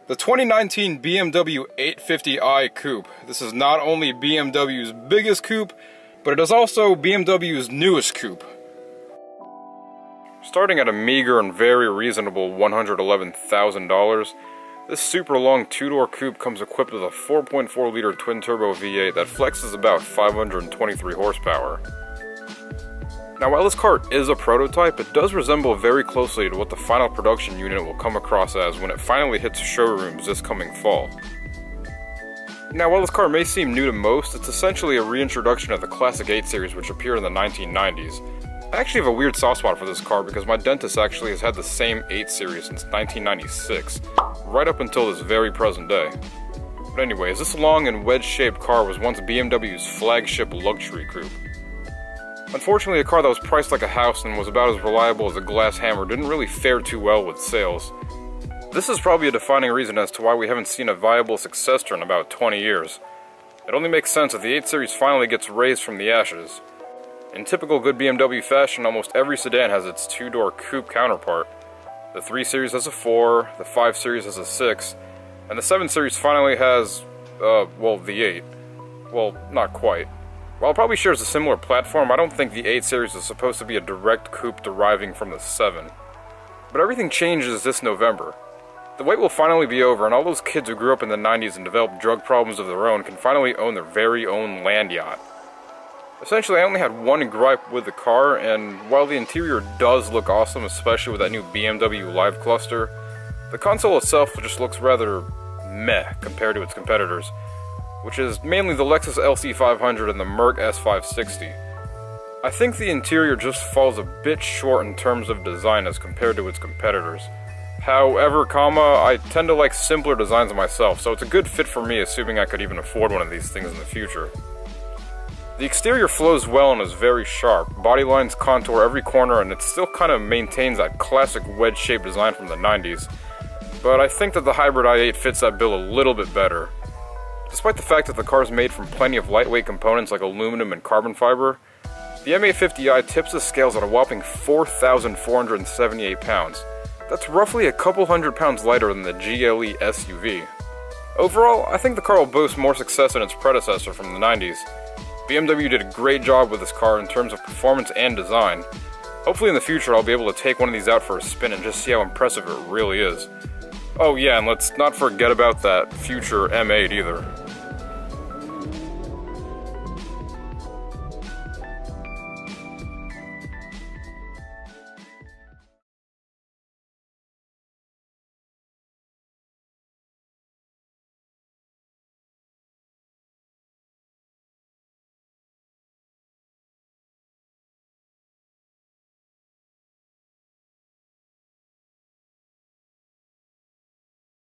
The 2019 BMW 850i Coupe. This is not only BMW's biggest coupe, but it is also BMW's newest coupe. Starting at a meager and very reasonable $111,000, this super long two-door coupe comes equipped with a 4.4-liter twin-turbo V8 that flexes about 523 horsepower. Now, while this car is a prototype, it does resemble very closely to what the final production unit will come across as when it finally hits showrooms this coming fall. Now, while this car may seem new to most, it's essentially a reintroduction of the classic 8 series which appeared in the 1990s. I actually have a weird soft spot for this car because my dentist actually has had the same 8 series since 1996, right up until this very present day. But anyways, this long and wedge-shaped car was once BMW's flagship luxury coupe. Unfortunately, a car that was priced like a house and was about as reliable as a glass hammer didn't really fare too well with sales. This is probably a defining reason as to why we haven't seen a viable successor in about 20 years. It only makes sense if the 8 Series finally gets raised from the ashes. In typical good BMW fashion, almost every sedan has its two-door coupe counterpart. The 3 Series has a 4, the 5 Series has a 6, and the 7 Series finally has, well, the 8. Well, not quite. While it probably shares a similar platform, I don't think the 8 Series is supposed to be a direct coupe deriving from the 7. But everything changes this November. The wait will finally be over, and all those kids who grew up in the 90s and developed drug problems of their own can finally own their very own land yacht. Essentially, I only had one gripe with the car, and while the interior does look awesome, especially with that new BMW Live cluster, the console itself just looks rather meh compared to its competitors, which is mainly the Lexus LC500 and the Merc S560. I think the interior just falls a bit short in terms of design as compared to its competitors. However, I tend to like simpler designs myself, so it's a good fit for me, assuming I could even afford one of these things in the future. The exterior flows well and is very sharp. Body lines contour every corner, and it still kind of maintains that classic wedge-shaped design from the 90s. But I think that the hybrid i8 fits that bill a little bit better. Despite the fact that the car is made from plenty of lightweight components like aluminum and carbon fiber, the M850i tips the scales at a whopping 4,478 pounds. That's roughly a couple hundred pounds lighter than the GLE SUV. Overall, I think the car will boast more success than its predecessor from the 90s. BMW did a great job with this car in terms of performance and design. Hopefully in the future I'll be able to take one of these out for a spin and just see how impressive it really is. Oh yeah, and let's not forget about that future M8 either.